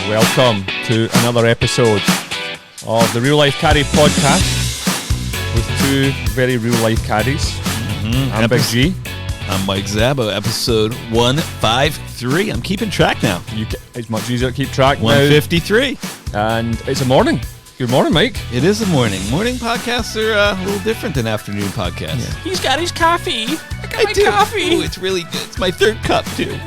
Welcome to another episode of the Real Life Caddie podcast with two very real life caddies. I'm Big G. I'm Mike Zabbo, episode 153. I'm keeping track now. It's much easier to keep track 153. Now. And it's a morning. Good morning, Mike. It is a morning. Morning podcasts are a little different than afternoon podcasts. Yeah. He's got his coffee. I got my do. coffee. Ooh, it's really good. It's my third cup, too.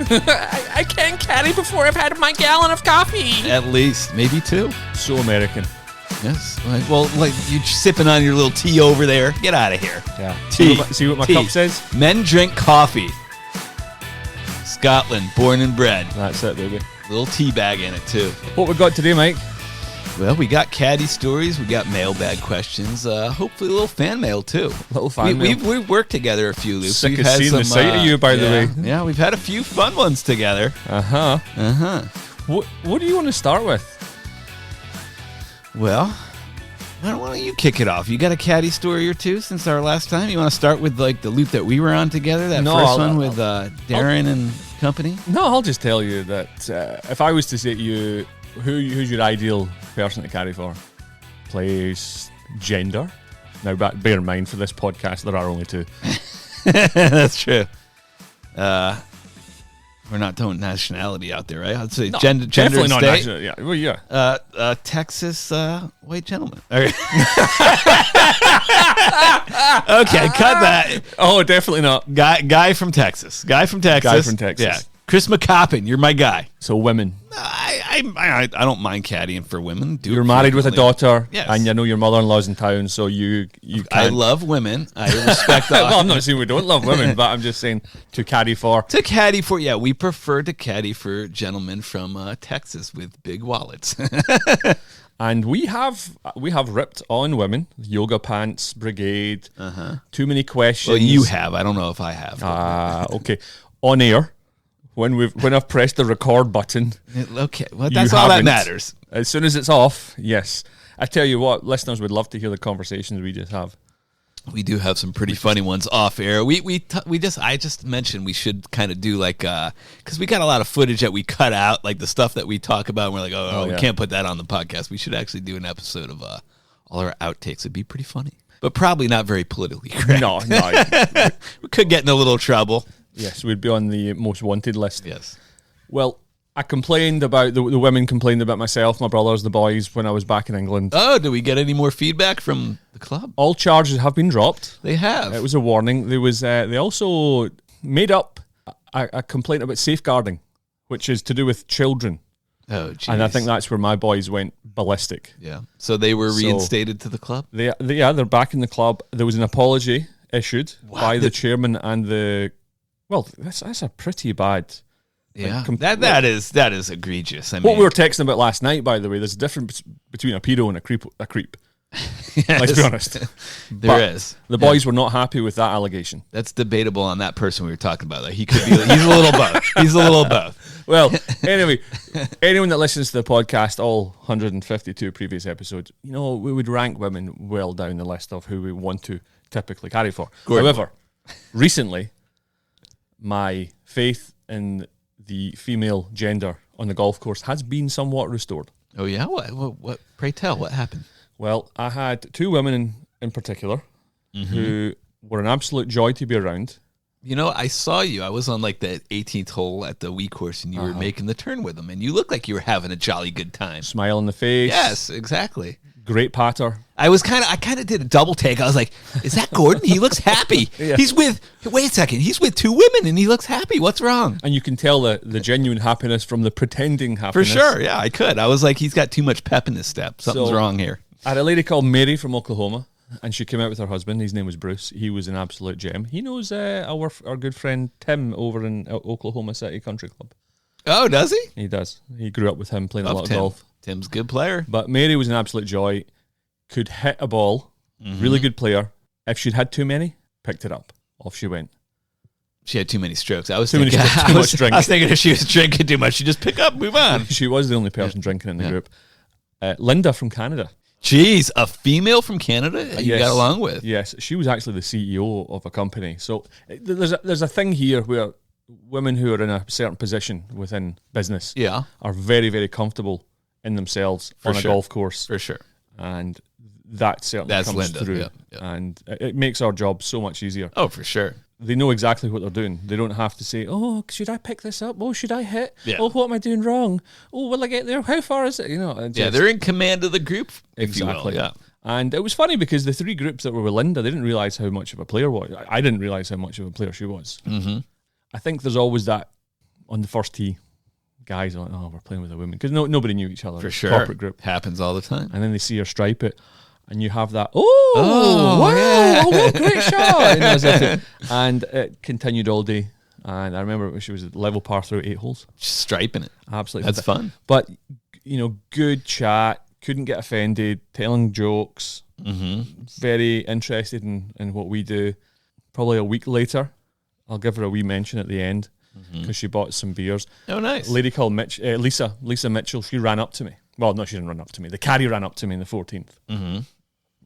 I can't caddy before I've had my gallon of coffee. At least. Maybe two. So American. Yes. Well, you're sipping on your little tea over there. Get out of here. Yeah. Tea. See what my cup says? Men drink coffee. Scotland, born and bred. That's it, baby. Little tea bag in it, too. What we got today, Mike? Well, we got Caddie Stories, we got mailbag questions, hopefully a little fan mail, too. Little fan mail. We've worked together a few, Luke. Sick of seeing the sight of you, by the way. Yeah, we've had a few fun ones together. What do you want to start with? Well, why don't you kick it off? You got a Caddie story or two since our last time? You want to start with the loop that we were on together, that first one with Darren and company? No, I'll just tell you that if I was to say to you, who's your ideal person to carry for? Place, gender. Now, bear in mind, for this podcast, there are only two. That's true. We're not throwing nationality out there, right? I'd say gender definitely and not state. national. Yeah, well, yeah. Texas white gentleman. Okay, cut that. Oh, definitely not. Guy from Texas. Guy from Texas. Yeah. Chris McCoppin, you're my guy. So women. I don't mind caddying for women. You're married with a daughter, yes. And you know your mother-in-law's in town, so you can't. I love women. I respect that. Well, I'm not saying we don't love women, but I'm just saying to caddy for. To caddy for, yeah, we prefer to caddy for gentlemen from Texas with big wallets. And we have ripped on women, yoga pants brigade. Too many questions. Well, you have. I don't know if I have. Okay. On air. When I've pressed the record button. Okay, well, that's all that matters. As soon as it's off, yes. I tell you what, listeners would love to hear the conversations we just have. We do have some pretty funny ones off air. I just mentioned we should kind of do because we got a lot of footage that we cut out, like the stuff that we talk about. And we're like, we can't put that on the podcast. We should actually do an episode of all our outtakes. It'd be pretty funny, but probably not very politically correct. No. We could get in a little trouble. Yes, we'd be on the most wanted list. Yes. Well, I complained about, the women complained about myself, my brothers, the boys, when I was back in England. Oh, do we get any more feedback from the club? All charges have been dropped. They have. It was a warning. There was. They also made up a complaint about safeguarding, which is to do with children. Oh, geez. And I think that's where my boys went ballistic. Yeah. So they were reinstated to the club? They're back in the club. There was an apology issued by the chairman and the... Well, that's a pretty bad... Yeah, that is egregious. I mean, what we were texting about last night, by the way, there's a difference between a pedo and a creep. Yes. Let's be honest. There is. The boys were not happy with that allegation. That's debatable on that person we were talking about. Like, he's a little both. He's a little both. Well, anyway, anyone that listens to the podcast, all 152 previous episodes, we would rank women well down the list of who we want to typically carry for. However, recently, my faith in the female gender on the golf course has been somewhat restored. Oh, yeah? What? Pray tell, what happened? Well, I had two women in particular who were an absolute joy to be around. I saw you. I was on the 18th hole at the Wii course, and you were making the turn with them, and you looked like you were having a jolly good time. Smile on the face. Yes, exactly. Great patter. I kind of did a double take. I was like, is that Gordon? He looks happy. Yeah. Wait a second, he's with two women and he looks happy. What's wrong? And you can tell the genuine happiness from the pretending happiness. For sure, yeah, I could. I was like, he's got too much pep in his step. Something's wrong here. I had a lady called Mary from Oklahoma, and she came out with her husband. His name was Bruce. He was an absolute gem. He knows our good friend Tim over in Oklahoma City Country Club. Oh, does he? He does. He grew up with him playing a lot of golf. Tim's a good player. But Mary was an absolute joy. Could hit a ball. Really good player. If she'd had too many, picked it up. Off she went. She had too many strokes. I was too thinking, much drink. I was thinking if she was drinking too much, she'd just pick up, move on. She was the only person drinking in the group. Linda from Canada. Jeez, a female from Canada you got along with? Yes, she was actually the CEO of a company. So there's a thing here where women who are in a certain position within business are very, very comfortable in themselves on a golf course. For sure. And that certainly comes Linda. through. Yeah. And it makes our job so much easier. Oh, for sure. They know exactly what they're doing. They don't have to say, oh, should I pick this up? Oh, should I hit? Yeah. Oh, what am I doing wrong? Oh, will I get there? How far is it? You know. They're in command of the group. Exactly. Yeah. And it was funny because the 3 groups that were with Linda, they didn't realize how much of a player was. I didn't realize how much of a player she was. Mm-hmm. I think there's always that on the first tee. Guys are like, oh, we're playing with a woman. Because nobody knew each other. For sure. Corporate group. Happens all the time. And then they see her stripe it. And you have that, wow, yeah. Oh, what a great shot. And it continued all day. And I remember she was at level par through 8 holes. Just striping it. Absolutely. That's fun. But, good chat. Couldn't get offended. Telling jokes. Mm-hmm. Very interested in what we do. Probably a week later, I'll give her a wee mention at the end because she bought some beers. Oh, nice. A lady called Lisa Mitchell, she ran up to me. Well, no, she didn't run up to me. The caddy ran up to me on the 14th. Mm-hmm.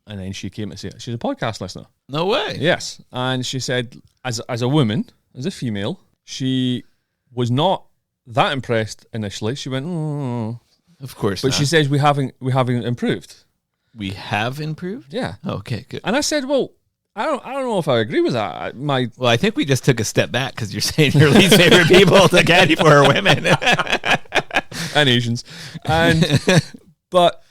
And then she came to say, she's a podcast listener. No way. Yes. And she said, as a woman, as a female, she was not that impressed initially. She went, oh. Of course But not. she says we haven't improved. We have improved? Yeah. Okay, good. And I said, well, I don't know if I agree with that. Well, I think we just took a step back because you're saying your least favorite people to caddy for are women. And Asians. But,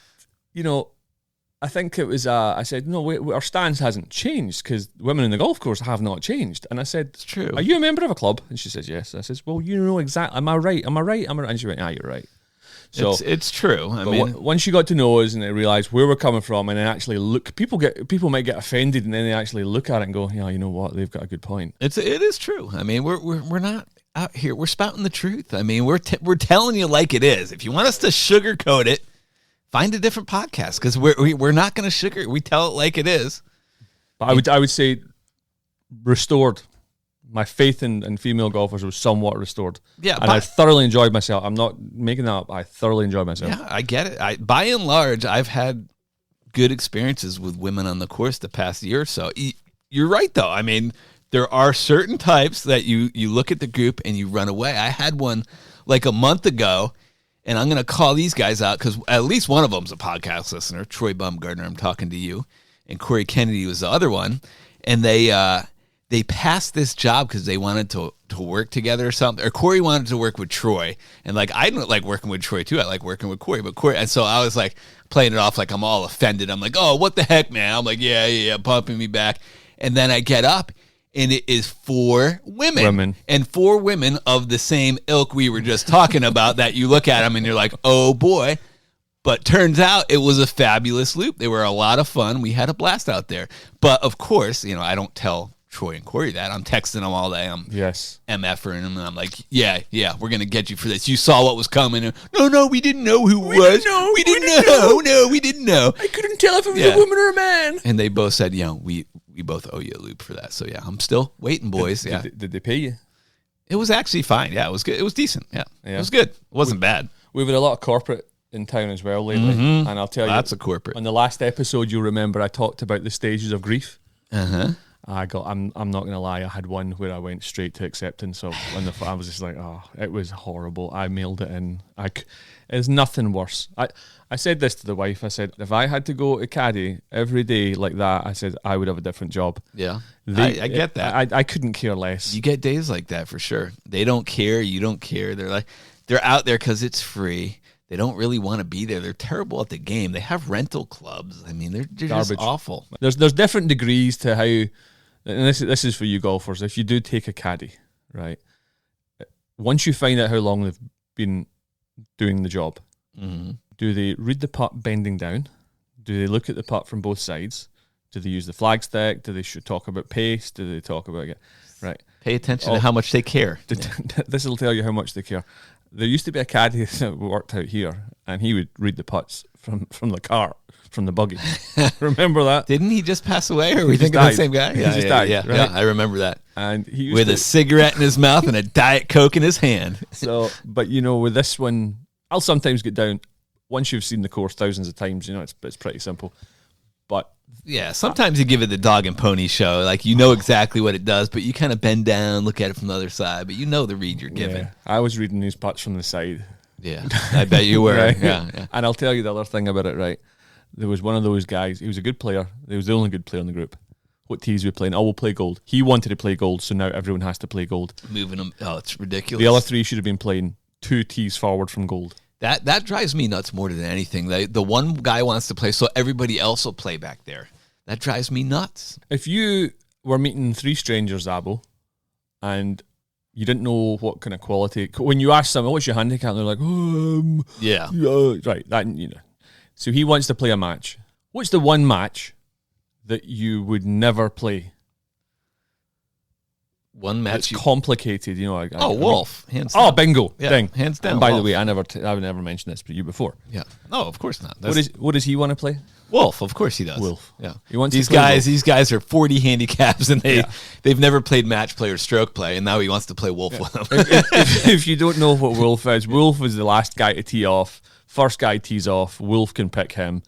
I think it was, I said, no, our stance hasn't changed because women in the golf course have not changed. And I said, it's true. Are you a member of a club? And she says, yes. I says, well, you know exactly. Am I right? And she went, you're right. So it's true. I mean, once you got to know us and they realized where we're coming from and then actually look, people might get offended and then they actually look at it and go, yeah, you know what? They've got a good point. It is true. I mean, we're not out here. We're spouting the truth. I mean, we're telling you like it is. If you want us to sugarcoat it, find a different podcast because we're not going to we tell it like it is. But I would say restored. My faith in female golfers was somewhat restored. Yeah, and I thoroughly enjoyed myself. I'm not making that up. I thoroughly enjoyed myself. Yeah, I get it. By and large, I've had good experiences with women on the course the past year or so. You're right, though. I mean, there are certain types that you look at the group and you run away. I had one like a month ago. And I'm going to call these guys out because at least one of them's a podcast listener, Troy Bumgardner. I'm talking to you. And Corey Kennedy was the other one. And they passed this job because they wanted to work together or something. Or Corey wanted to work with Troy. And I don't like working with Troy too. I like working with Corey. But Corey, and so I was playing it off like I'm all offended. I'm like, oh, what the heck, man? I'm like, yeah, pumping me back. And then I get up. And it is 4 women. And 4 women of the same ilk we were just talking about that you look at them and you're like, oh, boy. But turns out it was a fabulous loop. They were a lot of fun. We had a blast out there. But, of course, I don't tell Troy and Corey that. I'm texting them all day. I'm MFing them. And I'm like, yeah, we're going to get you for this. You saw what was coming. And, no, we didn't know who it was. We didn't know. No, we didn't know. I couldn't tell if it was a woman or a man. And they both said, we both owe you a loop for that. So, yeah, I'm still waiting, boys. Did they pay you? It was actually fine. Yeah, it was good. It was decent. Yeah. It was good. It wasn't bad. We've had a lot of corporate in town as well lately. Mm-hmm. And I'll tell you. That's a corporate. On the last episode, you'll remember I talked about the stages of grief. Uh-huh. I'm not going to lie. I had one where I went straight to acceptance. So I was just like, oh, it was horrible. I mailed it in. It's nothing worse. I said this to the wife. I said, if I had to go to Caddy every day like that, I said, I would have a different job. Yeah. I get that. I couldn't care less. You get days like that for sure. They don't care. You don't care. They're out there because it's free. They don't really want to be there. They're terrible at the game. They have rental clubs. I mean, they're just awful. There's different degrees to how, and this is for you golfers. If you do take a caddy, right, once you find out how long they've been doing the job, do they read the putt bending down? Do they look at the putt from both sides? Do they use the flag stick? Do they talk about pace? Do they talk about it? Right. Pay attention to how much they care. This will tell you how much they care. There used to be a caddy that worked out here, and he would read the putts from the car, from the buggy. Remember that? Didn't he just pass away? Or are we thinking of the same guy? He just died. Yeah, right? I remember that. And he used with a cigarette in his mouth and a Diet Coke in his hand. So, but with this one, I'll sometimes get down. Once you've seen the course thousands of times, it's pretty simple. But yeah, sometimes you give it the dog and pony show. Like, you know exactly what it does, but you kind of bend down, look at it from the other side, but you know the read you're giving. I was reading these putts from the side. Yeah, I bet you were. Right? Yeah. And I'll tell you the other thing about it, right? There was one of those guys, he was a good player. He was the only good player in the group. What tees were we playing? Oh, we'll play gold. He wanted to play gold, so now everyone has to play gold. Moving them. Oh, it's ridiculous. The other three should have been playing 2 tees forward from gold. That drives me nuts more than anything. The one guy wants to play, so everybody else will play back there. That drives me nuts. If you were meeting 3 strangers, Zabbo, and you didn't know what kind of quality, when you ask someone, what's your handicap? And they're like, Yeah. Right, that, you know. So he wants to play a match. What's the one match that you would never play? One match. It's complicated, you know. Wolf. Hands down. Oh, bingo. Yeah, Ding. hands down. And by Wolf. the way, I've never mentioned this to you before. Yeah. No, of course not. What does he want to play? Wolf, of course he does. Wolf. Yeah. He wants these to play guys. Wolf. These guys are 40 handicaps, and they've never played match play or stroke play, and now he wants to play Wolf with them. if you don't know what Wolf is the last guy to tee off. First guy tees off. Wolf can pick him.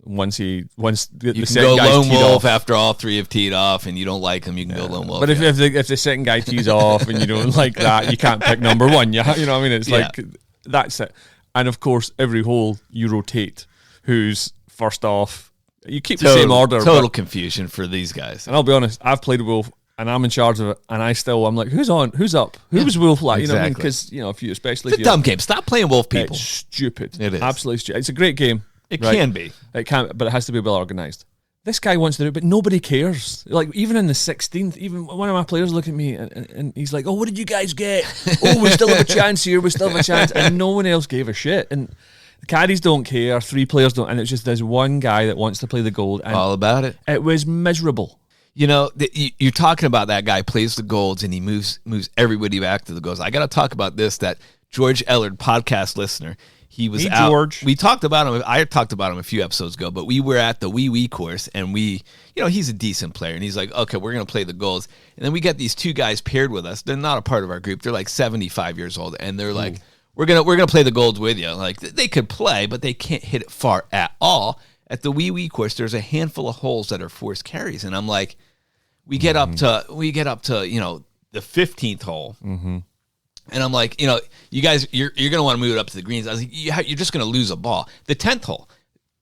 Once the You can second go guy's lone teed wolf off. after all 3 have teed off, and you don't like him, you can go lone wolf. But if the second guy tees off and you don't like that, you can't pick number 1. You know what I mean? It's like, that's it. And of course, every hole you rotate who's first off. You keep the same order. Total confusion for these guys. And I'll be honest, I've played Wolf and I'm in charge of it, and I'm like, who's on? Who's up? Who's Wolf like? You know what I mean? Because, It's a dumb game. Stop playing Wolf, people. It's stupid. It is. Absolutely stupid. It's a great game. It can be. It can, but it has to be well organised. This guy wants to do it, but nobody cares. Like, even in the 16th, even one of my players look at me and he's like, oh, what did you guys get? Oh, we still have a chance here. We still have a chance. And no one else gave a shit. And the caddies don't care. 3 players don't. And it's just this one guy that wants to play the gold. And all about it. It was miserable. You know, you're talking about that guy plays the golds and he moves everybody back to the golds. I got to talk about this, that George Ellard, podcast listener, he was out. George. We talked about him. I talked about him a few episodes ago, but we were at the wee course, and he's a decent player, and he's like, okay, we're going to play the golds. And then we get these 2 guys paired with us. They're not a part of our group. They're like 75 years old, and they're like, we're gonna play the golds with you. Like, they could play, but they can't hit it far at all. At the wee course, there's a handful of holes that are forced carries, and I'm like, we get up to the 15th hole. Mm-hmm. And I'm like, you guys, you're going to want to move it up to the greens. I was like, you're just going to lose a ball. The 10th hole,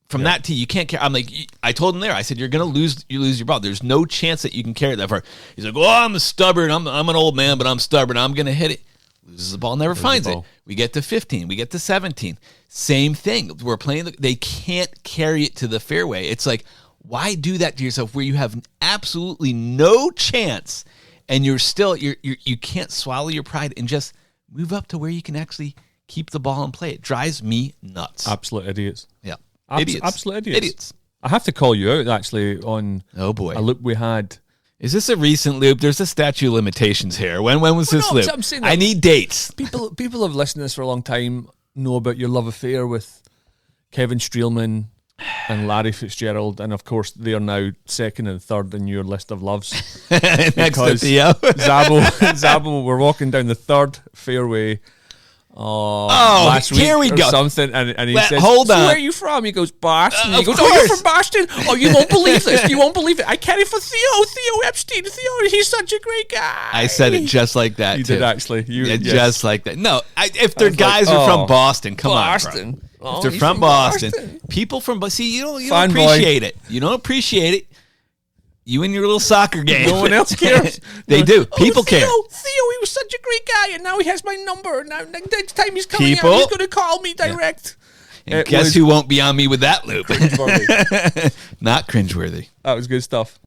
from that tee, you can't carry. I'm like, I told him there, I said, you're going to lose your ball. There's no chance that you can carry it that far. He's like, oh, I'm stubborn. I'm an old man, but I'm stubborn. I'm going to hit it. Loses the ball, never finds it. We get to 15. We get to 17. Same thing. We're playing. They can't carry it to the fairway. It's like, why do that to yourself where you have absolutely no chance and you're still you can't swallow your pride and just move up to where you can actually keep the ball and play? It drives me nuts. Absolute idiots. Yeah. Idiots. Absolute idiots. I have to call you out actually on a loop we had. Is this a recent loop? There's a statute of limitations here. When was this loop? I need dates. People have listened to this for a long time, know about your love affair with Kevin Streelman and Larry Fitzgerald, and of course they are now 2nd and 3rd in your list of loves. Next to Theo. Zabbo, we're walking down the 3rd fairway. Last week here we go. Something, and he says, "Hold on, so where are you from?" He goes, "Boston." He goes, course. "Oh, you're from Boston? Oh, you won't believe this. You won't believe it. I caddy for Theo Epstein. Theo, he's such a great guy." I said it just like that. You too. did actually. Just like that. No, if their guys are from Boston, come on, bro. If they're from Boston, people from Boston, see, you don't appreciate it. You don't appreciate it. You and your little soccer game. No one else cares. They do. People care. Theo, he was such a great guy, and now he has my number. Now next time he's coming out, he's going to call me direct. And guess who won't be on me with that loop? Not cringeworthy. That was good stuff.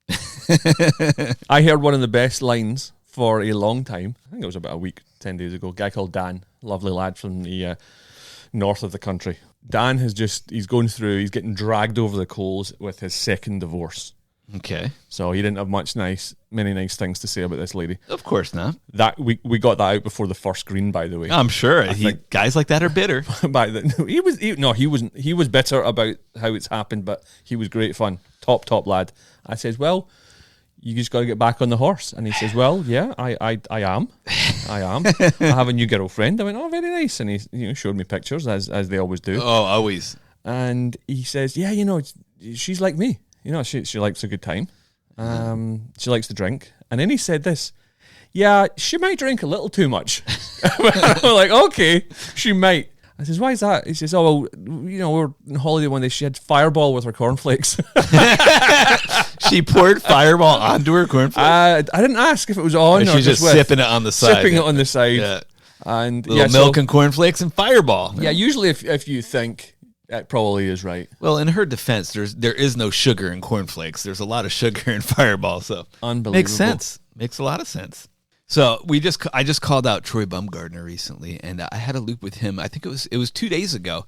I heard one of the best lines for a long time. I think it was about a week, 10 days ago. A guy called Dan, lovely lad from the north of the country. Dan he's going through, he's getting dragged over the coals with his 2nd divorce. Okay. So he didn't have many nice things to say about this lady. Of course not. That we got that out before the first green, by the way. I'm sure. Guys like that are bitter. He was bitter about how it's happened, but he was great fun. Top lad. I says, well, you just got to get back on the horse. And he says, well, yeah, I am. I have a new girlfriend. I went, oh, very nice. And he showed me pictures as they always do. Oh, always. And he says, yeah, she's like me. She likes a good time. She likes to drink. And then he said this, yeah, she might drink a little too much. I'm like, okay, she might. I says, why is that? He says, oh, well, we were on holiday one day. She had Fireball with her cornflakes. She poured Fireball onto her cornflakes? I didn't ask if it was on, or she's just sipping it on the side. Sipping it on the side. Yeah. And milk and cornflakes and Fireball. Yeah, usually if you think, it probably is right. Well, in her defense, there is no sugar in cornflakes. There's a lot of sugar in Fireball, so unbelievable. Makes sense. Makes a lot of sense. So I just called out Troy Bumgardner recently, and I had a loop with him. I think it was 2 days ago,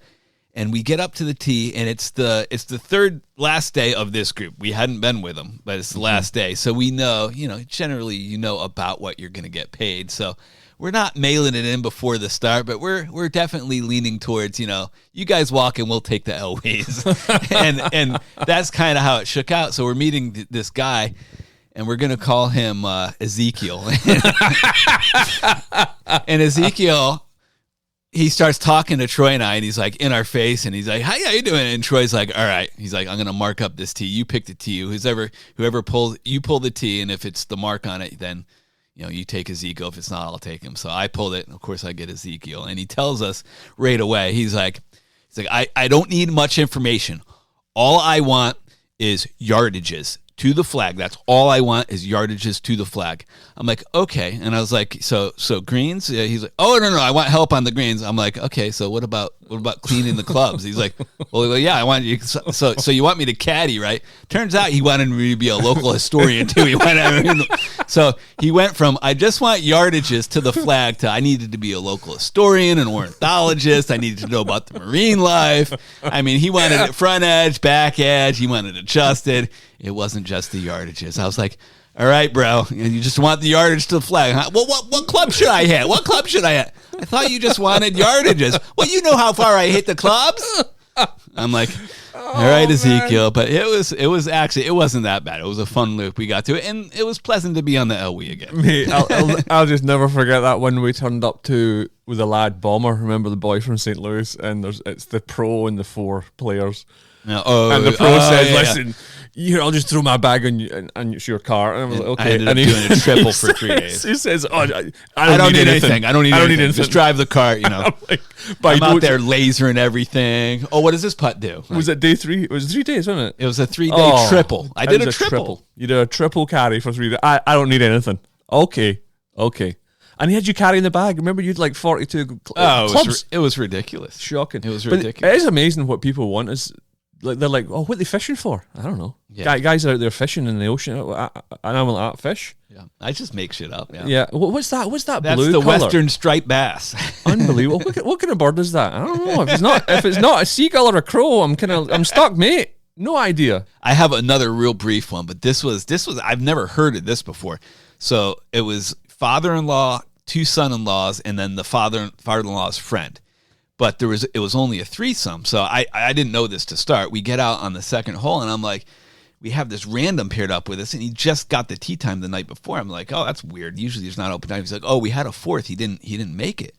and we get up to the tee, and it's the third last day of this group. We hadn't been with them, but it's the last day, so we know, generally about what you're going to get paid. So we're not mailing it in before the start, but we're definitely leaning towards, you guys walk and we'll take the LWs, and that's kind of how it shook out. So we're meeting this guy. And we're going to call him Ezekiel. And Ezekiel, he starts talking to Troy and I, and he's like in our face, and he's like, how you doing? And Troy's like, all right. He's like, I'm going to mark up this tee. You pick the tee. Whoever pulls, you pull the tee, and if it's the mark on it, then you take Ezekiel. If it's not, I'll take him. So I pulled it, and of course I get Ezekiel. And he tells us right away, he's like, I don't need much information. All I want is yardages to the flag. That's all I want is yardages to the flag. I'm like, okay. And I was like, so greens? Yeah, he's like, oh, no, I want help on the greens. I'm like, okay, so what about cleaning the clubs? He's like, well, yeah, I want you. So you want me to caddy, right? Turns out he wanted me to be a local historian too. So he went from, I just want yardages to the flag to I needed to be a local historian, an ornithologist. I needed to know about the marine life. I mean, he wanted it front edge, back edge. He wanted adjusted. It wasn't just the yardages. I was like, all right, bro, you just want the yardage to the flag, huh? Well, what club should I hit? What club should I hit? I thought you just wanted yardages. Well, you know how far I hit the clubs? I'm like, all right, Ezekiel. But it wasn't that bad. It was a fun loop. We got to it, and it was pleasant to be on the LW again. Mate, I'll just never forget that one we turned up to with the lad Bomber. Remember the boy from St. Louis? And it's the pro and the 4 players. No, and the pro says, listen, I'll just throw my bag on you and it's your car. And I was like, okay. I ended up doing a triple for 3 days. He says, I don't need anything. I don't need anything. Just drive the car, I'm out there lasering everything. Oh, what does this putt do? Was it day 3? It was 3 days, wasn't it? It was a 3-day triple. I did a triple. You did a triple carry for 3 days. I don't need anything. Okay. And he had you carrying the bag. Remember, you'd like 42 clubs. It was ridiculous. Shocking. It was ridiculous. It is amazing what people want. They're like, oh, what are they fishing for? I don't know. Yeah. Guys are out there fishing in the ocean, and I'm like, fish. Yeah, I just make shit up. Yeah. What's that? What's that blue? That's the color? Western striped bass. Unbelievable. What kind of bird is that? I don't know. If it's not a seagull or a crow, I'm stuck, mate. No idea. I have another real brief one, but this was I've never heard of this before. So it was father-in-law, 2 son-in-laws, and then the father-in-law's friend. But it was only a threesome, so I didn't know this to start. We get out on the second hole, and I'm like, we have this random paired up with us, and he just got the tee time the night before. I'm like, oh, that's weird. Usually there's not open time. He's like, oh, we had a 4th. He didn't make it.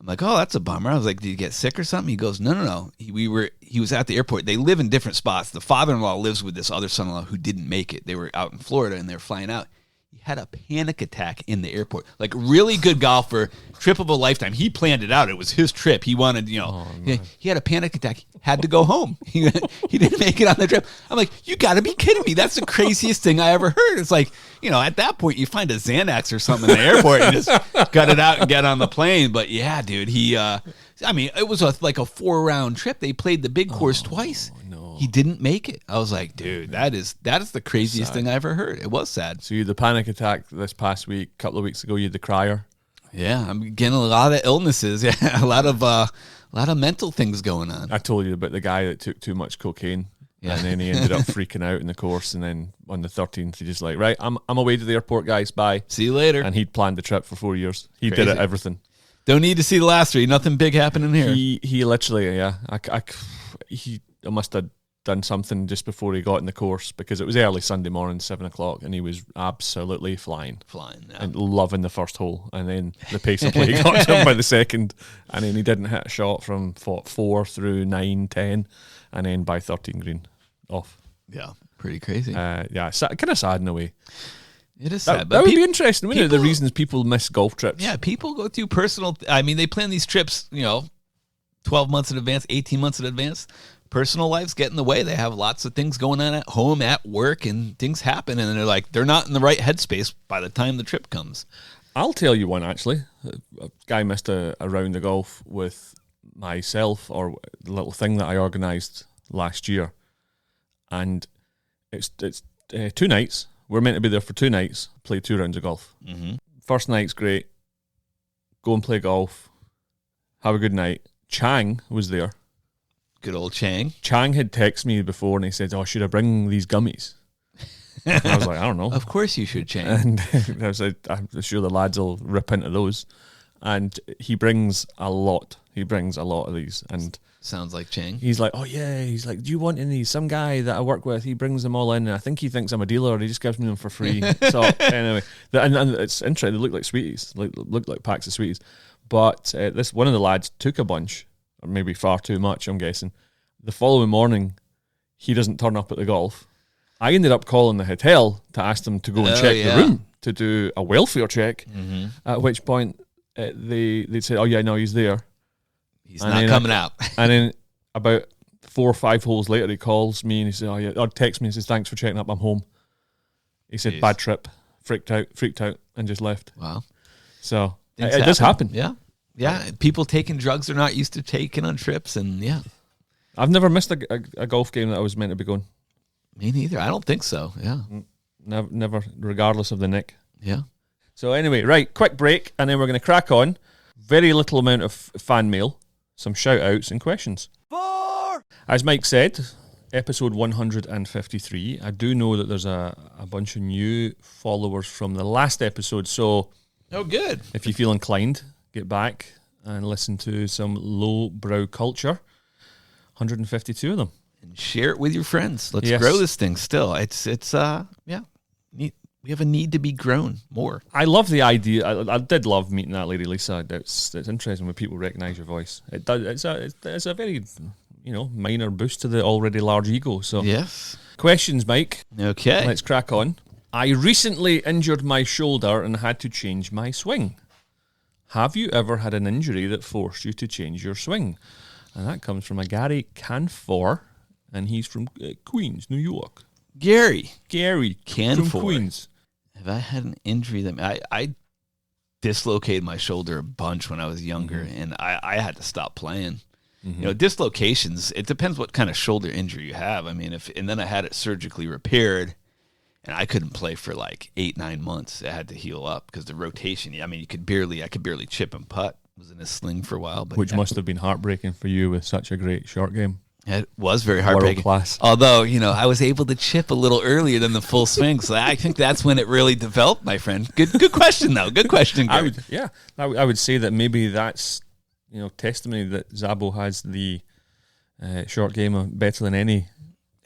I'm like, oh, that's a bummer. I was like, did you get sick or something? He goes, no. He was at the airport. They live in different spots. The father-in-law lives with this other son-in-law who didn't make it. They were out in Florida, and they were flying out. He had a panic attack in the airport. Like, really good golfer, trip of a lifetime. He planned it out. It was his trip. He wanted, he had a panic attack. Had to go home. He didn't make it on the trip. I'm like, you got to be kidding me. That's the craziest thing I ever heard. It's like, at that point, you find a Xanax or something in the airport and just gut it out and get on the plane. But yeah, dude, it was like a 4-round trip. They played the big course twice. No. He didn't make it. I was like, dude, that is the craziest thing I ever heard. It was sad. So you had the panic attack this past week. A couple of weeks ago, you had the crier. Yeah, I'm getting a lot of illnesses. Yeah, a lot of mental things going on. I told you about the guy that took too much cocaine. Yeah. And then he ended up freaking out in the course. And then on the 13th, he just like, right, I'm away to the airport, guys. Bye. See you later. And he'd planned the trip for 4 years. He did it, everything. Don't need to see the last 3. Nothing big happening here. He literally, he must have done something just before he got in the course, because it was early Sunday morning, 7 o'clock, and he was absolutely flying, and loving the first hole. And then the pace of play got to him by the second, and then he didn't hit a shot from 4 through 9, 10, and then by 13 green off. Yeah, pretty crazy. Kind of sad in a way. It is sad. That would be interesting, wouldn't it? The reasons people miss golf trips. Yeah, people go through personal. I mean, they plan these trips, 12 months in advance, 18 months in advance. Personal lives get in the way. They have lots of things going on at home, at work, and things happen. And they're not in the right headspace by the time the trip comes. I'll tell you one, actually. A guy missed a round of golf with myself, or the little thing that I organised last year. And it's 2 nights. We're meant to be there for 2 nights, play 2 rounds of golf. Mm-hmm. First night's great. Go and play golf. Have a good night. Chang was there. Good old Chang. Chang had texted me before and he said, should I bring these gummies? And I was like, I don't know. Of course you should, Chang. And I was like, I'm sure the lads will rip into those. And he brings a lot. He brings a lot of these. And sounds like Chang. He's like, oh yeah. He's like, do you want any? Some guy that I work with, he brings them all in. And I think he thinks I'm a dealer. Or he just gives me them for free. So anyway, and it's interesting. They look like sweeties. Look like packs of sweeties. But this one of the lads took a bunch, or maybe far too much, I'm guessing. The following morning, he doesn't turn up at the golf. I ended up calling the hotel to ask them to go and check the room to do a welfare check. Mm-hmm. At which point they said, "Oh yeah, no, he's there. He's not coming out." And then about 4 or 5 holes later, he calls me and he said, "Oh yeah," or texts me and says, "Thanks for checking up. I'm home." He said, "Bad trip, freaked out, and just left." Wow. So it does happen. Yeah. Yeah. People taking drugs they're not used to taking on trips, and yeah. I've never missed a golf game that I was meant to be going. Me neither. I don't think so. Yeah. Never, regardless of the nick. Yeah. So anyway, right, quick break, and then we're going to crack on. Very little amount of fan mail, some shout-outs and questions. 4! As Mike said, episode 153. I do know that there's a bunch of new followers from the last episode, so... Oh, good. If you feel inclined, get back and listen to some low-brow culture. 152 of them. And share it with your friends. Let's grow this thing still. It's neat. We have a need to be grown more. I love the idea. I did love meeting that lady Lisa. It's interesting when people recognise your voice. It does. It's a very minor boost to the already large ego. So yes. Questions, Mike. Okay. Let's crack on. I recently injured my shoulder and had to change my swing. Have you ever had an injury that forced you to change your swing? And that comes from a Gary Canfor, and he's from Queens, New York. Gary Canfor from Queens. Have I had an injury that I dislocated my shoulder a bunch when I was younger, and I had to stop playing. Mm-hmm. Dislocations. It depends what kind of shoulder injury you have. I mean, and then I had it surgically repaired, and I couldn't play for like 8-9 months. I had to heal up because the rotation. I mean, I could barely chip and putt. Was in a sling for a while, but which must have been heartbreaking for you with such a great short game. It was very heartbreaking. World class. Although, I was able to chip a little earlier than the full swing, so I think that's when it really developed, my friend. Good question, though. Good question, Gary. I would say that maybe that's testimony that Zabbo has the short game better than any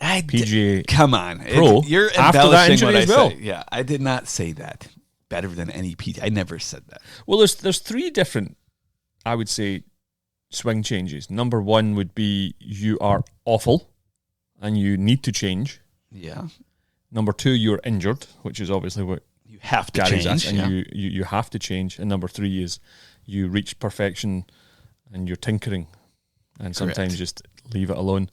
PGA. Come on, pro. You're after that injury as well. Say. Yeah, I did not say that. Better than any PGA. I never said that. Well, there's 3 different, I would say, swing changes. Number 1 would be you are awful and you need to change. Yeah. Number 2, you're injured, which is obviously what you have to change. And you have to change. And number 3 is you reach perfection and you're tinkering and sometimes just leave it alone.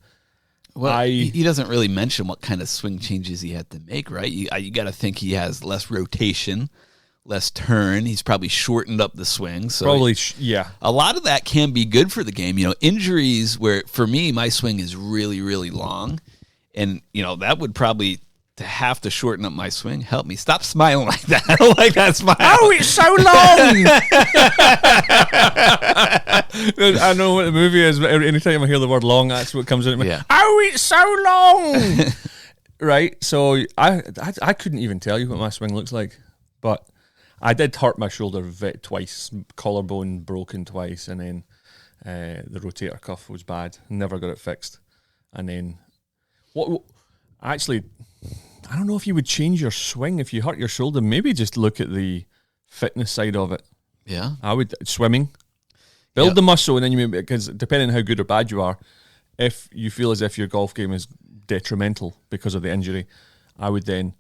Well, he doesn't really mention what kind of swing changes he had to make, right? You got to think he has less rotation, less turn. He's probably shortened up the swing. So probably, a lot of that can be good for the game. Injuries where, for me, my swing is really, really long. And, that would probably, to have to shorten up my swing, help me. Stop smiling like that. I don't like that smile. Oh, it's so long. I know what the movie is, but anytime I hear the word long, that's what comes into me. Yeah. Oh, it's so long. Right? So I couldn't even tell you what my swing looks like, but I did hurt my shoulder twice, collarbone broken twice, and then the rotator cuff was bad. Never got it fixed. And then, actually, I don't know if you would change your swing if you hurt your shoulder. Maybe just look at the fitness side of it. Yeah. I would, swimming. Build the muscle, and then because depending on how good or bad you are, if you feel as if your golf game is detrimental because of the injury, I would then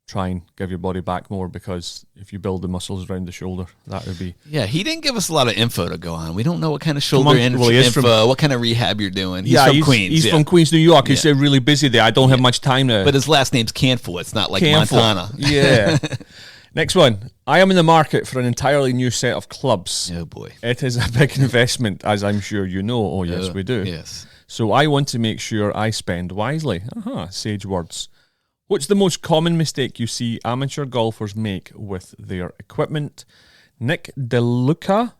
try and give your body back more, because if you build the muscles around the shoulder, that would be... Yeah, he didn't give us a lot of info to go on. We don't know what kind of shoulder info, what kind of rehab you're doing. He's from Queens. He's from Queens, New York. He's really busy there. I don't have much time now. But his last name's Canful. It's not like Montana. Yeah. Next one. I am in the market for an entirely new set of clubs. Oh, boy. It is a big investment, as I'm sure you know. Oh, yes, we do. Yes. So I want to make sure I spend wisely. Sage words. What's the most common mistake you see amateur golfers make with their equipment? Nick DeLuca,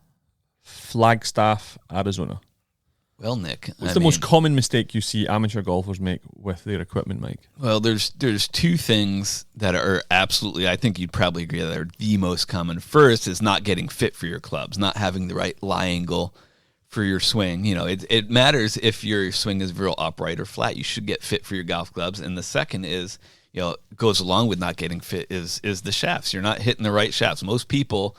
Flagstaff, Arizona. Well, Nick, what's the most common mistake you see amateur golfers make with their equipment, Mike? Well, there's two things that are absolutely, I think you'd probably agree, that are the most common. First is not getting fit for your clubs, not having the right lie angle for your swing. You know, it matters if your swing is real upright or flat. You should get fit for your golf clubs. And the second is, you know, goes along with not getting fit is the shafts. You're not hitting the right shafts. Most people,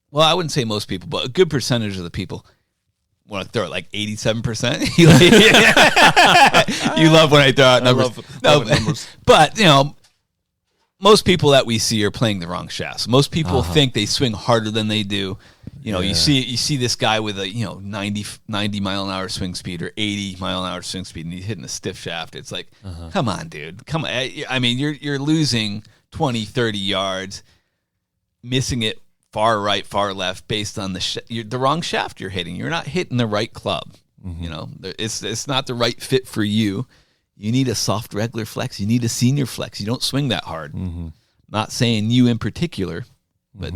well, I wouldn't say most people, but a good percentage of the people want to throw it like 87%. You love when I throw out numbers. Numbers. But, you know, most people that we see are playing the wrong shafts. Most people think they swing harder than they do. You know, you see this guy with a 90 mile an hour swing speed or 80 mile an hour swing speed, and he's hitting a stiff shaft. It's like, come on, dude, come on. I mean, you're losing 20, 30 yards, missing it far right, far left, based on the wrong shaft you're hitting. You're not hitting the right club. You know, it's not the right fit for you. You need a soft regular flex. You need a senior flex. You don't swing that hard. Not saying you in particular, but.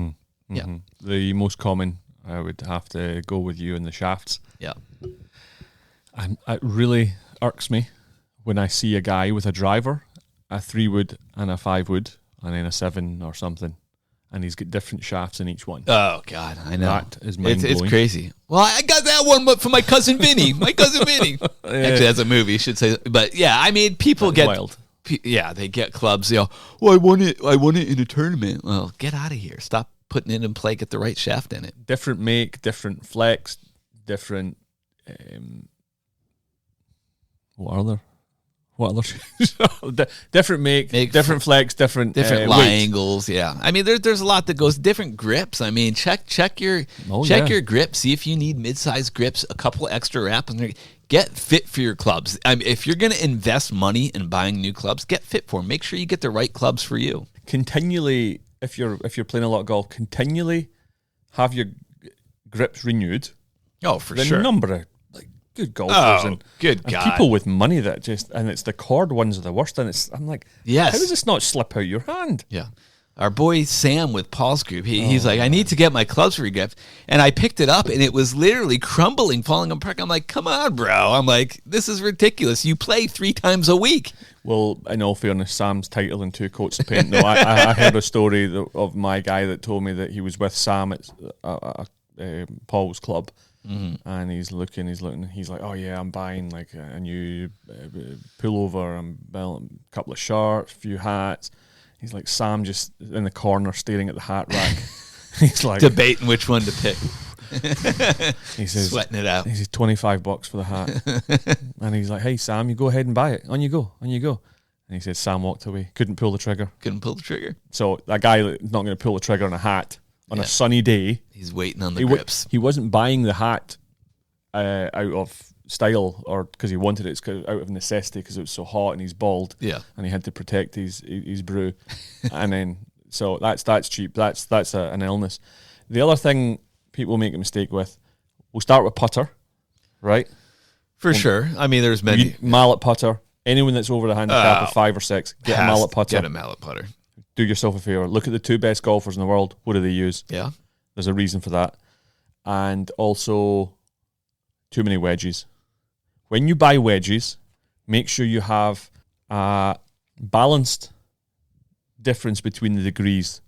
Yeah, the most common, I would have to go with you in the shafts. Yeah, it really irks me when I see a guy with a driver, a 3-wood and a 5-wood, and then a 7 or something, and he's got different shafts in each one. Oh God, I know, that is mind-blowing. It's crazy. Well, I got that one for my cousin Vinny. Actually, that's a movie. You should say, but yeah, I mean, people get wild. Yeah, they get clubs. You know, I won it in a tournament. Well, get out of here. Stop putting it in play, get the right shaft in it. Different make, different flex, different. What other different make, different flex, different lie angles. Yeah, I mean, there's a lot that goes. Different grips. I mean, check your your grip. See if you need mid-size grips, a couple extra wraps. Get fit for your clubs. I mean, if you're going to invest money in buying new clubs, get fit for them. Make sure you get the right clubs for you. Continually. If you're playing a lot of golf, continually have your grips renewed. Oh, for sure. The number of good golfers and God. People with money that just, and it's the cord ones are the worst. And I'm like, yes, how does this not slip out your hand? Yeah. Our boy Sam with Paul's group, he's like, I need to get my clubs regripped. And I picked it up and it was literally crumbling, falling apart. I'm like, come on, bro. I'm like, this is ridiculous. You play 3 times a week. Well, in all fairness, Sam's tighter than 2 coats of paint. No, I heard a story of my guy that told me that he was with Sam at Paul's club. And he's looking, he's like, oh yeah, I'm buying like a new pullover, I'm buying a couple of shirts, a few hats. He's like, Sam just in the corner staring at the hat rack. He's like debating which one to pick. He says, sweating it out. He says $25 for the hat. And he's like, hey Sam, you go ahead and buy it. On you go. And he said Sam walked away. Couldn't pull the trigger. So that guy not going to pull the trigger on a hat on a sunny day. He's waiting on the grips. He wasn't buying the hat out of style or because he wanted it. It's out of necessity because it was so hot and he's bald. Yeah, and he had to protect his brew. And then so that's cheap. That's an illness. The other thing people make a mistake with, we'll start with putter, right? For sure. I mean, there's many. Mallet putter. Anyone that's over the handicap of 5 or 6, get a mallet putter. Get a mallet putter. Do yourself a favor. Look at the 2 best golfers in the world. What do they use? Yeah. There's a reason for that. And also, too many wedges. When you buy wedges, make sure you have a balanced difference between the degrees.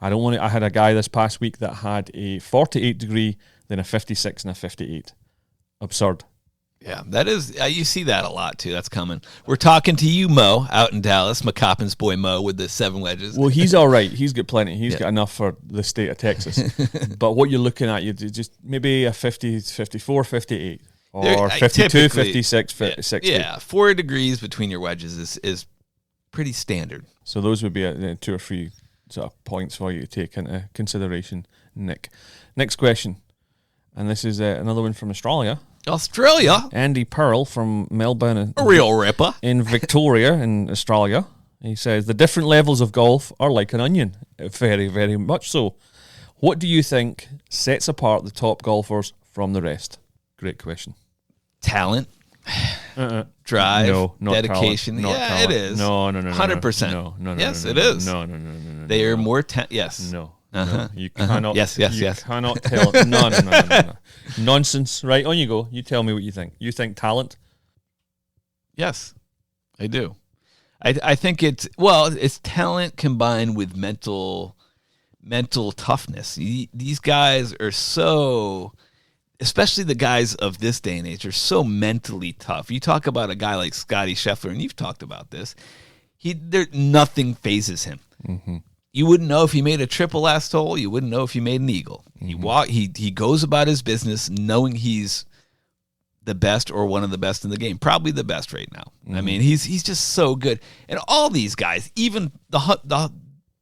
I had a guy this past week that had a 48 degree, then a 56 and a 58. Absurd. Yeah, that is, you see that a lot too. That's coming. We're talking to you, Mo, out in Dallas, McCoppin's boy Mo with the 7 wedges. Well, he's all right. He's got plenty. He's got enough for the state of Texas. But what you're looking at, you just maybe a 50, 54, 58. Or 52, 56, 60. Yeah, 4 degrees between your wedges is pretty standard. So those would be 2 or 3 sort of points for you to take into consideration, Nick. Next question, and this is another one from Australia. Andy Pearl from Melbourne. A real ripper. In Victoria, in Australia. He says, the different levels of golf are like an onion. Very, very much so. What do you think sets apart the top golfers from the rest? Great question. Talent. Drive. No, not dedication. Talent, yeah, talent. it is. No. 100%. No. Yes, no, it is. No. They are more yes. No. Uh-huh. No. You cannot. Yes. You cannot tell. No. Nonsense. Right, on you go. You tell me what you think. You think talent? Yes, I do. I think it's talent combined with mental toughness. These guys are so, especially the guys of this day and age, are so mentally tough. You talk about a guy like Scottie Scheffler, and you've talked about this. Nothing phases him. Mm-hmm. You wouldn't know if he made a triple last hole. You wouldn't know if he made an eagle. Mm-hmm. He goes about his business knowing he's the best or one of the best in the game, probably the best right now. Mm-hmm. I mean, he's just so good. And all these guys, even the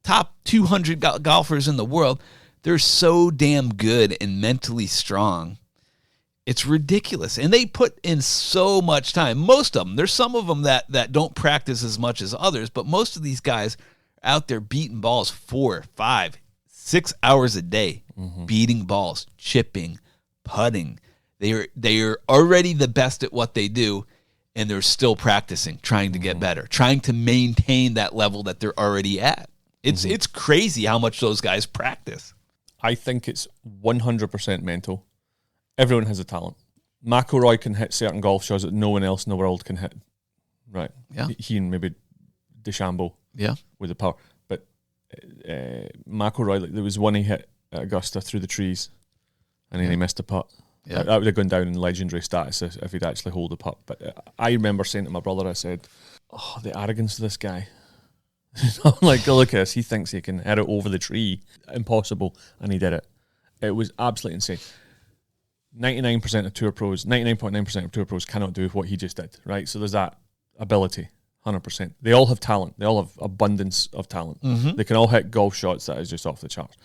top 200 golfers in the world, they're so damn good and mentally strong. It's ridiculous. And they put in so much time. Most of them. There's some of them that don't practice as much as others, but most of these guys are out there beating balls 4, 5, 6 hours a day, beating balls, chipping, putting. They are already the best at what they do, and they're still practicing, trying to get better, trying to maintain that level that they're already at. It's crazy how much those guys practice. I think it's 100% mental. Everyone has a talent. McIlroy can hit certain golf shots that no one else in the world can hit. Right. Yeah. He and maybe DeChambeau. Yeah. With the power. But McIlroy, there was one he hit at Augusta through the trees, and then he missed a putt. Yeah. That would have gone down in legendary status if he'd actually hold the putt. But I remember saying to my brother, I said, "Oh, the arrogance of this guy." I'm like, look at this. He thinks he can hit it over the tree. Impossible. And he did it. It was absolutely insane. 99% of tour pros, 99.9% of tour pros cannot do what he just did, right? So there's that ability, 100%. They all have talent. They all have abundance of talent. Mm-hmm. They can all hit golf shots that is just off the charts.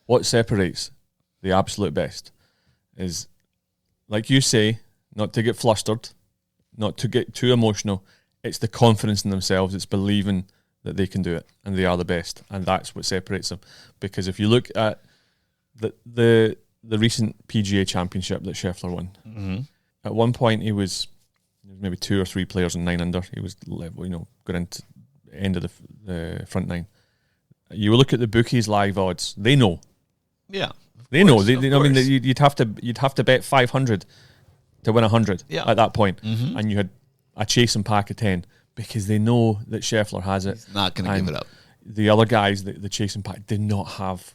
What separates the absolute best is, like you say, not to get flustered, not to get too emotional. It's the confidence in themselves. It's believing that they can do it and they are the best. And that's what separates them. Because if you look at the recent PGA championship that Scheffler won, at one point he was maybe 2 or 3 players in 9 under. He was level, going into the end of the front 9. You look at the bookies' live odds. They know. Yeah. They know. I mean, you'd have to bet 500 to win 100 at that point, and you had a chasing pack of 10 because they know that Scheffler has it. He's not going to give it up. The other guys, the chasing pack, did not have.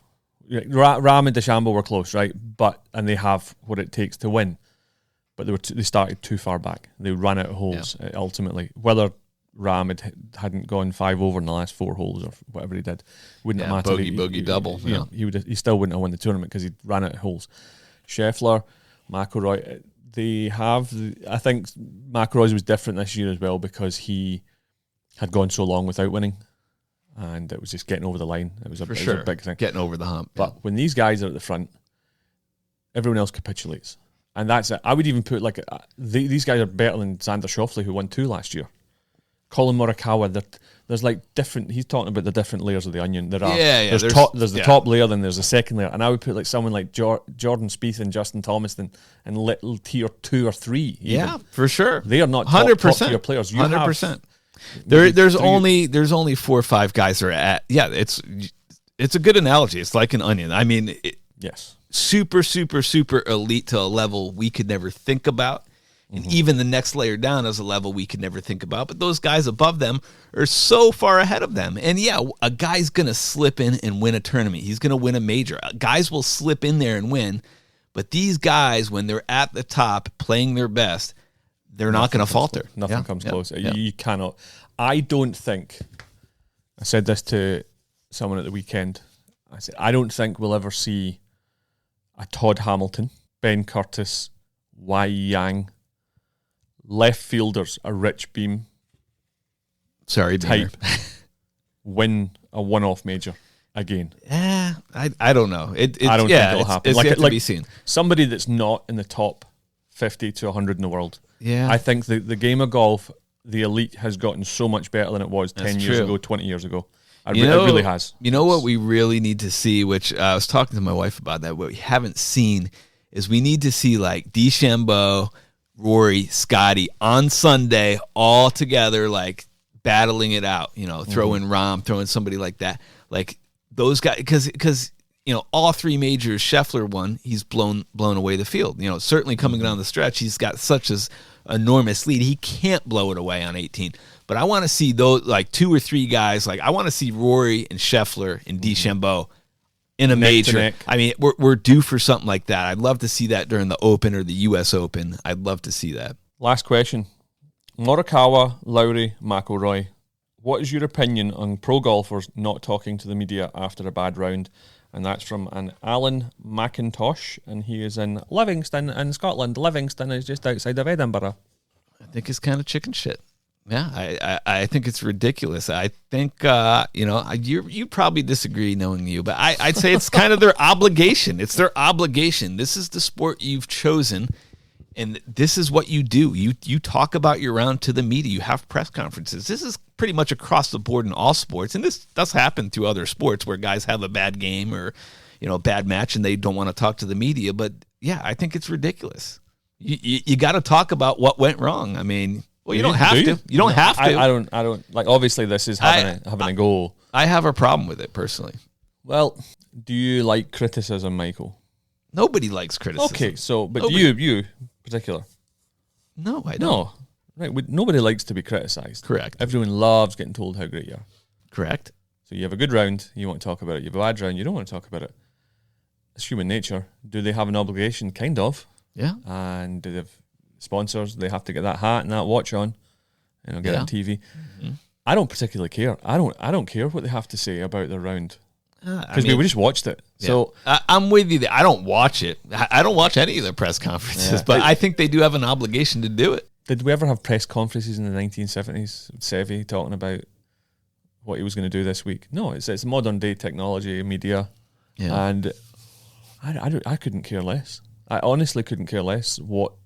Rahm and DeChambeau were close, right? And they have what it takes to win, but they started too far back. They ran out of holes ultimately. Whether Rahm hadn't gone 5 over in the last 4 holes or whatever he did, wouldn't have mattered. Bogey double. He still wouldn't have won the tournament because he ran out of holes. Scheffler, McIlroy, they have. I think McIlroy's was different this year as well because he had gone so long without winning, and it was just getting over the line. It was a big thing, getting over the hump. But when these guys are at the front, everyone else capitulates, and that's it. I would even put these guys are better than Xander Schauffele, who won 2 last year. Colin Morikawa, there's like different. He's talking about the different layers of the onion. There's the top layer, then there's the second layer, and I would put like someone like Jordan Spieth and Justin Thomas and little tier 2 or 3. Even. Yeah, for sure. They are not 100% top tier players. 100%. There's only 4 or 5 guys that are at. Yeah, it's a good analogy. It's like an onion. I mean, yes, super, super, super elite to a level we could never think about. And even the next layer down is a level we could never think about. But those guys above them are so far ahead of them. And yeah, a guy's going to slip in and win a tournament. He's going to win a major. Guys will slip in there and win. But these guys, when they're at the top playing their best, they're not going to falter. Nothing comes close. You cannot. I don't think, I said this to someone at the weekend, I said, I don't think we'll ever see a Todd Hamilton, Ben Curtis, Y Yang, left fielders, a Rich Beam type win a one-off major again. Yeah, I don't know. I don't think it'll happen. It's yet to be seen. Somebody that's not in the top 50 to 100 in the world. Yeah. I think the game of golf, the elite has gotten so much better than it was 10 years ago, 20 years ago. It really has. You know what we really need to see, which I was talking to my wife about that, what we haven't seen is we need to see like DeChambeau, Rory, Scotty on Sunday all together, like battling it out, throwing Rahm, throwing somebody like that. Like those guys, because all three majors Scheffler won, he's blown away the field. Certainly coming down the stretch, he's got such an enormous lead. He can't blow it away on 18. But I want to see those like 2 or 3 guys. Like I want to see Rory and Scheffler and DeChambeau in a major. I mean, we're due for something like that. I'd love to see that during the Open or the U.S. Open. I'd love to see that. Last question. Morikawa, Lowry, McIlroy. What is your opinion on pro golfers not talking to the media after a bad round? And that's from an Alan McIntosh, and he is in Livingston in Scotland. Livingston is just outside of Edinburgh. I think it's kind of chicken shit. Yeah, I think it's ridiculous. I think, you probably disagree knowing you, but I'd say it's kind of their obligation. It's their obligation. This is the sport you've chosen, and this is what you do. You talk about your round to the media. You have press conferences. This is pretty much across the board in all sports, and this does happen through other sports where guys have a bad game or, a bad match, and they don't want to talk to the media. But, yeah, I think it's ridiculous. You got to talk about what went wrong. I mean... Well, you don't have to. You don't have to. I don't like. Obviously, this is having a go. I have a problem with it personally. Well, do you like criticism, Michael? Nobody likes criticism. Okay, but you in particular? No, I don't. No, right? Nobody likes to be criticised. Correct. Everyone loves getting told how great you are. Correct. So you have a good round, you want to talk about it. You have a bad round, you don't want to talk about it. It's human nature. Do they have an obligation? Kind of. Yeah. And do they have sponsors? They have to get that hat and that watch on, get it on TV. Mm-hmm. I don't particularly care. I don't care what they have to say about their round because we just watched it. Yeah. So I'm with you. I don't watch it. I don't watch any of the press conferences, but I think they do have an obligation to do it. Did we ever have press conferences in the 1970s? Seve talking about what he was going to do this week? No, it's modern day technology, media, and I couldn't care less. I honestly couldn't care less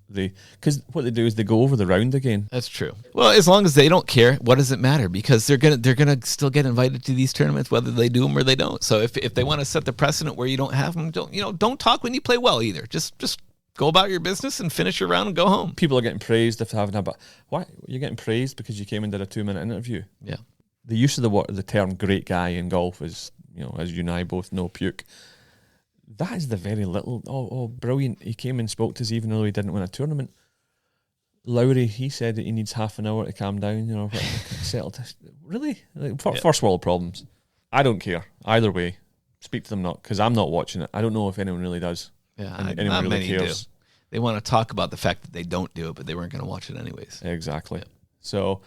because what they do is they go over the round again. That's true. Well, as long as they don't care, what does it matter? Because they're gonna still get invited to these tournaments, whether they do them or they don't. So if they want to set the precedent where you don't have them, don't talk when you play well either. Just go about your business and finish your round and go home. People are getting praised if they haven't had, but why you're getting praised because you came and did a 2-minute interview? Yeah. The use of the term "great guy" in golf is, as you and I both know, puke. That is the very little. Oh, brilliant! He came and spoke to us even though he didn't win a tournament. Lowry, he said that he needs half an hour to calm down. Settle. Really, first world problems. I don't care either way. Speak to them not because I'm not watching it. I don't know if anyone really does. Yeah, anyone really cares. Do. They want to talk about the fact that they don't do it, but they weren't going to watch it anyways. Exactly. Yeah. So.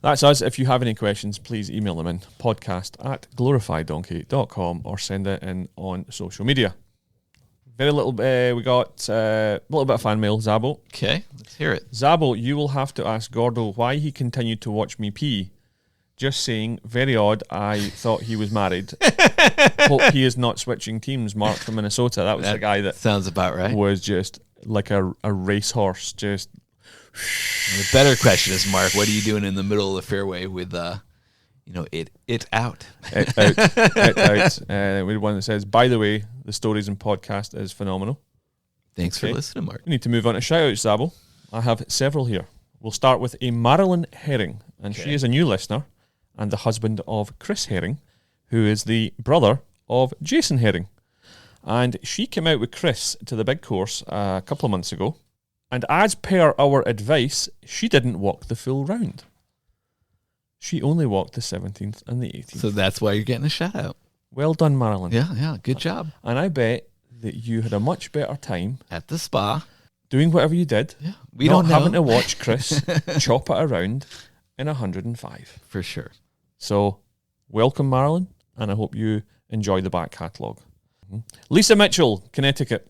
That's us. If you have any questions, please email them in podcast@glorifieddonkey.com or send it in on social media. Very little, we got a little bit of fan mail, Zabbo. Okay, let's hear it. Zabbo, you will have to ask Gordo why he continued to watch me pee. Just saying, very odd. I thought he was married. Hope he is not switching teams. Mark from Minnesota. That was the guy that sounds about right. Was just like a racehorse, just... The better question is, Mark, what are you doing in the middle of the fairway with, it out? It out. We have one that says, by the way, the Stories and podcast is phenomenal. Thanks for listening, Mark. We need to move on to shout-outs, Zabbo. I have several here. We'll start with a Marilyn Herring, and she is a new listener and the husband of Chris Herring, who is the brother of Jason Herring. And she came out with Chris to the big course a couple of months ago. And as per our advice, she didn't walk the full round. She only walked the 17th and the 18th. So that's why you're getting a shout out. Well done, Marilyn. Yeah, good job. And I bet that you had a much better time at the spa doing whatever you did. Yeah, not having to watch Chris chop it around in 105. For sure. So, welcome, Marilyn, and I hope you enjoy the back catalogue. Lisa Mitchell, Connecticut.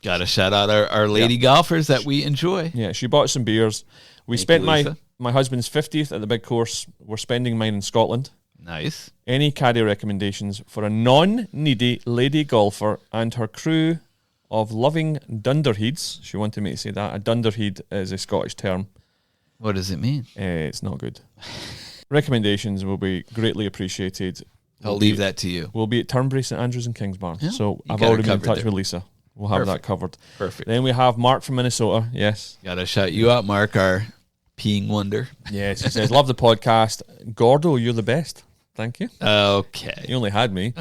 Got to shout out our lady golfers that we enjoy. Yeah, she bought some beers. We spent my husband's 50th at the big course. We're spending mine in Scotland. Nice. Any caddy recommendations for a non-needy lady golfer and her crew of loving dunderheads? She wanted me to say that. A dunderhead is a Scottish term. What does it mean? It's not good. Recommendations will be greatly appreciated. I'll leave that to you. We'll be at Turnberry, St Andrews and Kingsbarn. Yeah, so I've already been in touch with Lisa. We'll have that covered. Perfect. Then we have Mark from Minnesota. Yes. Gotta shout you out, Mark, our peeing wonder. Yes, he says, love the podcast. Gordo, you're the best. Thank you. Okay. You only had me.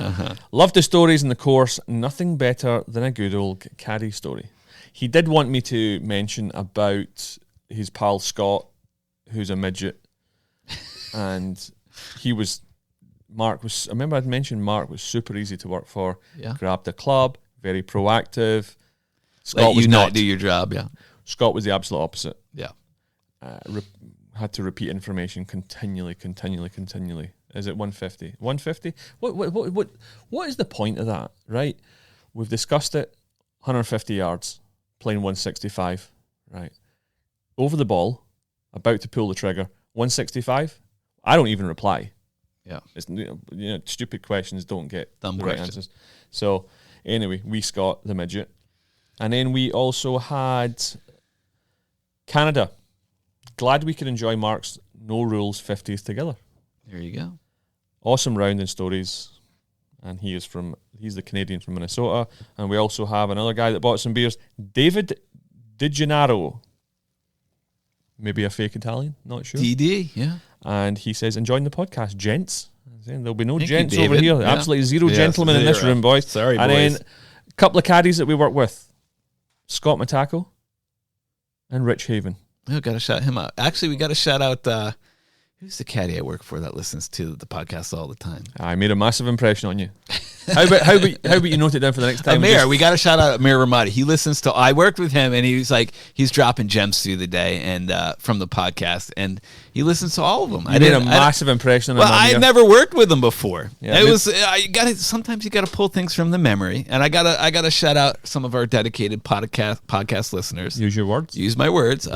Love the stories in the course. Nothing better than a good old Caddie story. He did want me to mention about his pal Scott, who's a midget. And I remember I'd mentioned Mark was super easy to work for. Yeah. Grabbed a club, very proactive. Scott was not do your job, yeah. Scott was the absolute opposite. Yeah. Had to repeat information continually. Is it 150? 150? What is the point of that, right? We've discussed it. 150 yards, playing 165, right? Over the ball, about to pull the trigger, 165. I don't even reply. Yeah. It's, stupid questions don't get dumb the questions. Right answers. So anyway, we Scott the midget, and then we also had Canada. Glad we could enjoy Mark's No Rules 50th together. There you go. Awesome round in stories. And he's the Canadian from Minnesota. And we also have another guy that bought some beers, David DiGennaro. Maybe a fake Italian, not sure. DD, yeah. And he says, enjoying the podcast, gents. There'll be no Thank gents you, over David. here. Yeah. Absolutely zero gentlemen in this room, boys. Sorry, and boys. then a couple of caddies that we work with, Scott Matako and Rich Haven. Oh, got to shout him out. Actually, we got to shout out, who's the caddy I work for that listens to the podcast all the time? I made a massive impression on you. How about you note it down for the next time? Amir, we got to shout out Amir Ramadi. He listens to, I worked with him and he's dropping gems through the day and from the podcast, and he listens to all of them. I made a massive impression on him. Well, I never worked with him before. Yeah, sometimes you got to pull things from the memory, and I got to shout out some of our dedicated podcast listeners. Use your words. Use my words.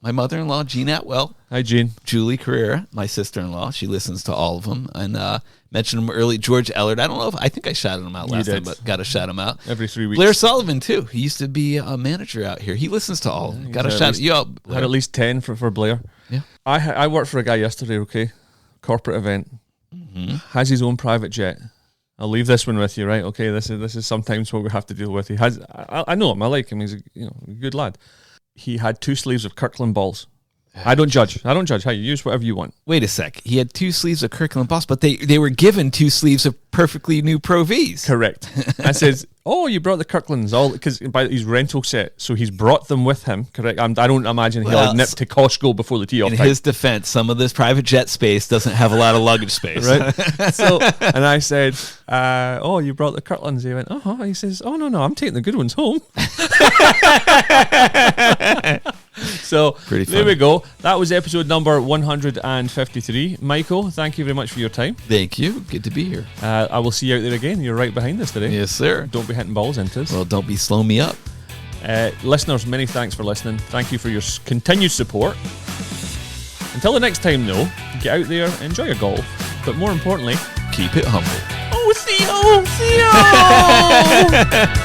My mother-in-law, Jean Atwell. Hi, Jean. Julie Carrera, my sister-in-law. She listens to all of them. And mentioned him early. George Ellard. I think I shouted him out last time, but got to shout him out. Every 3 weeks. Blair Sullivan, too. He used to be a manager out here. He listens to all of them. Got to shout you out, Blair. Had at least 10 for Blair. Yeah. I worked for a guy yesterday, okay? Corporate event. Mm-hmm. Has his own private jet. I'll leave this one with you, right? Okay, this is sometimes what we have to deal with. He has. I know him. I like him. He's a good lad. He had 2 sleeves of Kirkland balls. I don't judge. Hey, you use whatever you want. Wait a sec. He had 2 sleeves of Kirkland balls, but they were given 2 sleeves of perfectly new Pro Vs. Correct. I says, oh, you brought the Kirklands all because by his rental set, so he's brought them with him. Correct. I don't imagine he'll nip to Costco before the tee-off. In his defense, some of this private jet space doesn't have a lot of luggage space, right? So, and I said, oh, you brought the Kirklands. He went, He says, oh no, I'm taking the good ones home. So there we go. That was episode number 153. Michael, thank you very much for your time. Thank you. Good to be here. I will see you out there again. You're right behind us today. Yes, sir. Don't be hitting balls into us. Well, don't be slowing me up. Listeners, many thanks for listening. Thank you for your continued support. Until the next time, though, get out there, enjoy your golf, but more importantly, keep it humble. Oh, see you!